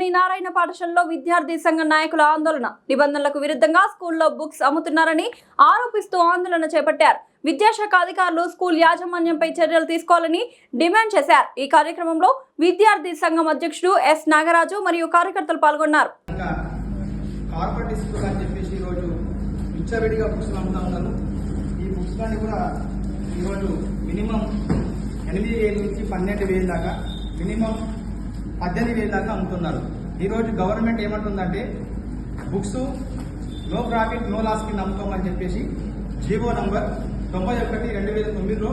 పట్టణంలోని నారాయణ పాఠశాలలో విద్యార్థి సంఘ నాయకుల ఆందోళన. నిబంధనలకు విరుద్ధంగా స్కూల్లో బుక్స్ అమ్ముతున్నారని ఆరోపిస్తూ ఆందోళన చేపట్టారు. విద్యాశాఖ అధికారులు స్కూల్ యాజమాన్యంపై చర్యలు తీసుకోవాలని డిమాండ్ చేశారు. ఈ కార్యక్రమంలో విద్యార్థి సంఘం అధ్యక్షుడు ఎస్ నాగరాజు మరియు కార్యకర్తలు పాల్గొన్నారు. నుంచి 12,000 దాకా మినిమం 18,000 దాకా అమ్ముతున్నారు. ఈరోజు గవర్నమెంట్ ఏమంటుందంటే books no profit no loss కింద అమ్ముతామని చెప్పేసి జీవో నంబర్ 91/2009లో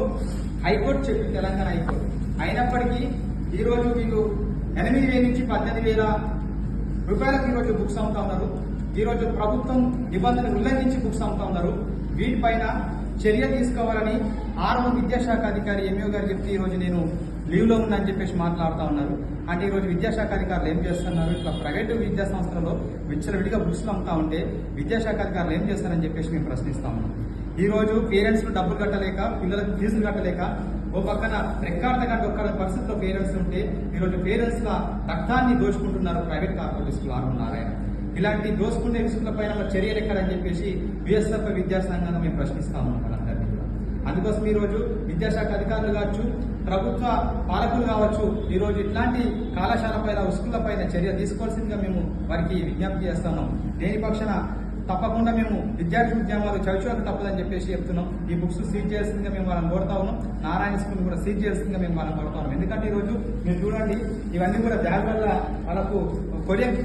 హైకోర్టు చెప్పి తెలంగాణ హైకోర్టు. అయినప్పటికీ ఈరోజు వీళ్ళు 8,000 నుంచి 18,000 రూపాయలకు ఈరోజు బుక్స్ అమ్ముతా ఉన్నారు. ఈరోజు ప్రభుత్వం నిబంధనలు ఉల్లంఘించి బుక్స్ అమ్ముతా ఉన్నారు. వీటిపైన చర్య తీసుకోవాలని ఆర్మూర్ విద్యాశాఖ అధికారి ఎంఈఓ గారు చెప్తే ఈరోజు నేను లీవ్లో ఉందని చెప్పేసి మాట్లాడుతూ ఉన్నారు. అంటే ఈరోజు విద్యాశాఖ అధికారులు ఏం చేస్తున్నారు? ఇట్లా ప్రైవేటు విద్యా సంస్థలలో విచ్చలవిడిగా బుక్స్ అమ్ముతా ఉంటే విద్యాశాఖ అధికారులు ఏం చేస్తారని చెప్పేసి మేము ప్రశ్నిస్తా ఉన్నాం. ఈరోజు పేరెంట్స్ డబ్బులు కట్టలేక, పిల్లలకు ఫీజులు కట్టలేక, ఓ పక్కన రెక్కార్త గంట ఒక్క పరిస్థితిలో పేరెంట్స్ ఉంటే ఈరోజు పేరెంట్స్ రక్తాన్ని దోచుకుంటున్నారు private corporate school Armoor Narayana. ఇలాంటి దోచుకునే స్కూళ్ల పైన చర్యలు ఎక్కడని చెప్పేసి బిఎస్ఎఫ్ విద్యాసంఘంగా మేము ప్రశ్నిస్తా ఉన్నాం వాళ్ళందరినీ కూడా. అందుకోసం ఈరోజు విద్యాశాఖ అధికారులు కావచ్చు, ప్రభుత్వ పాలకులు కావచ్చు, ఈరోజు ఇట్లాంటి కళాశాల పైన స్కూళ్ల పైన చర్య తీసుకోవాల్సిందిగా మేము వారికి విజ్ఞప్తి చేస్తున్నాం. దేని పక్షాన తప్పకుండా మేము విద్యార్థి ఉద్యమాలు చవిచోక తప్పదని చెప్పేసి చెప్తున్నాం. ఈ బుక్స్ సీజ్ చేయాల్సిందిగా మేము వాళ్ళని కోరుతా ఉన్నాం. నారాయణ స్కూల్ కూడా సీజ్ చేయాల్సిందిగా మేము వాళ్ళని కోరుతా ఉన్నాం. ఎందుకంటే ఈరోజు మీరు చూడండి, ఇవన్నీ కూడా బ్యాగ్ వల్ల వాళ్ళకు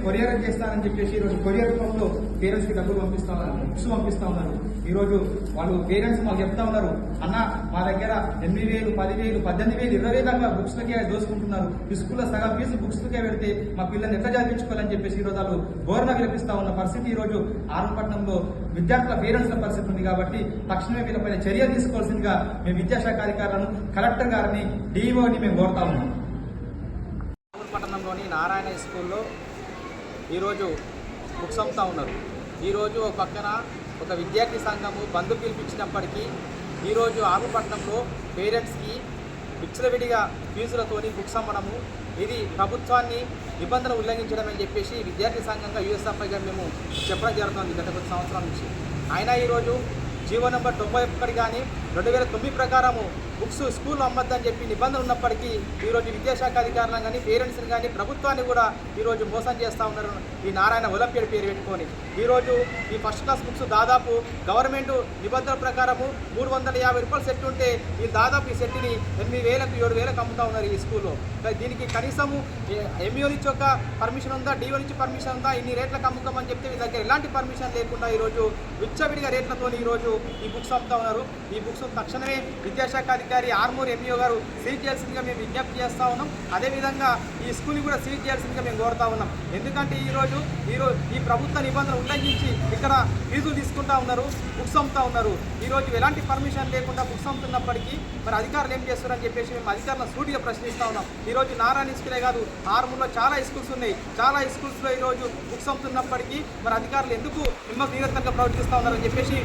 కొరియర్ చేస్తారని చెప్పేసి ఈరోజు కొరియర్ రూపంలో పేరెంట్స్ కి డబ్బులు పంపిస్తా ఉన్నారు, బుక్స్ పంపిస్తా ఉన్నారు. ఈరోజు వాళ్ళు పేరెంట్స్ మాకు చెప్తా ఉన్నారు, అన్న మా దగ్గర 8,000, 10,000, 18,000, 20,000 దాకా బుక్స్ లకే దోసుకుంటున్నారు. ఈ స్కూల్లో సగం ఫీజు బుక్స్ లకే పెడితే మా పిల్లల్ని ఎట్లా చదివించుకోవాలని చెప్పేసి ఈరోజు వాళ్ళు ఘోరణ విలపిస్తా ఉన్న పరిస్థితి ఈరోజు ఆరుపట్నంలో విద్యార్థుల పేరెంట్స్ల పరిస్థితి ఉంది. కాబట్టి తక్షణమే వీళ్ళపైన చర్య తీసుకోవాల్సిందిగా మేము విద్యాశాఖ అధికారులను, కలెక్టర్ గారిని, డిఈఓని మేము కోరుతా ఉన్నాం. పట్టణంలోని నారాయణ స్కూల్లో ఈరోజు బుక్స్ అమ్ముతా ఉన్నారు. ఈరోజు ఒక పక్కన ఒక విద్యార్థి సంఘము బంధు పిలిపించినప్పటికీ ఈరోజు ఆరుపట్నంలో పేరెంట్స్కి విచ్చలవిడిగా ఫీజులతోని బుక్స్ అమ్మడము, ఇది ప్రభుత్వాన్ని నిబంధన ఉల్లంఘించడం అని చెప్పేసి విద్యార్థి సంఘంగా యూఎస్ఎఫ్ఐగా మేము చెప్పడం జరుగుతుంది గత కొద్ది సంవత్సరాల నుంచి. అయినా ఈరోజు జీవో నంబర్ 91 కానీ 2009 ప్రకారము బుక్స్ స్కూల్లో అమ్మద్దని చెప్పి నిబంధన ఉన్నప్పటికీ ఈరోజు విద్యాశాఖ అధికారులను కానీ, పేరెంట్స్ని కానీ, ప్రభుత్వాన్ని కూడా ఈరోజు మోసం చేస్తూ ఉన్నారు ఈ నారాయణ ఒలింపియాడ్ పేరు పెట్టుకొని. ఈరోజు ఈ ఫస్ట్ క్లాస్ బుక్స్ దాదాపు గవర్నమెంట్ నిబంధనల ప్రకారము 350 రూపాయలు సెట్ ఉంటే ఈ దాదాపు ఈ సెట్ని 8,000, 7,000 అమ్ముతా ఉన్నారు ఈ స్కూల్లో. దీనికి కనీసము ఎంఈఓ నుంచి ఒక పర్మిషన్ ఉందా, డిఓ నుంచి పర్మిషన్ ఉందా, ఇన్ని రేట్లకు అమ్ముతామని చెప్తే మీ దగ్గర ఎలాంటి పర్మిషన్ లేకుండా ఈరోజు విచ్చవిడిగా రేట్లతో ఈరోజు ఈ బుక్స్ అమ్ముతా ఉన్నారు. ఈ బుక్స్ తక్షణమే విద్యాశాఖ అధికారి ఆర్మూర్ ఎంఈఓ గారు సీజ్ చేయాల్సిందిగా మేము విజ్ఞప్తి చేస్తూ ఉన్నాం. అదేవిధంగా ఈ స్కూల్ని కూడా సీజ్ చేయాల్సిందిగా మేము కోరుతా ఉన్నాం. ఎందుకంటే ఈరోజు ఈ ప్రభుత్వ నిబంధనలు ఉల్లంఘించి ఇక్కడ ఫీజులు తీసుకుంటా ఉన్నారు, బుక్స్ అమ్ముతా ఉన్నారు. ఈరోజు ఎలాంటి పర్మిషన్ లేకుండా బుక్స్ అమ్ముతున్నప్పటికీ మరి అధికారులు ఏం చేస్తారని చెప్పేసి మేము అధికారులను సూటిగా ప్రశ్నిస్తూ ఉన్నాం. ఈరోజు నారాయణ స్కూలే కాదు, ఆర్మూర్లో చాలా స్కూల్స్ ఉన్నాయి. చాలా స్కూల్స్లో ఈరోజు బుక్స్ అమ్ముతున్నప్పటికీ మరి అధికారులు ఎందుకు నిమ్మకు నీరంతంగా ప్రవర్తిస్తూ ఉన్నారని చెప్పేసి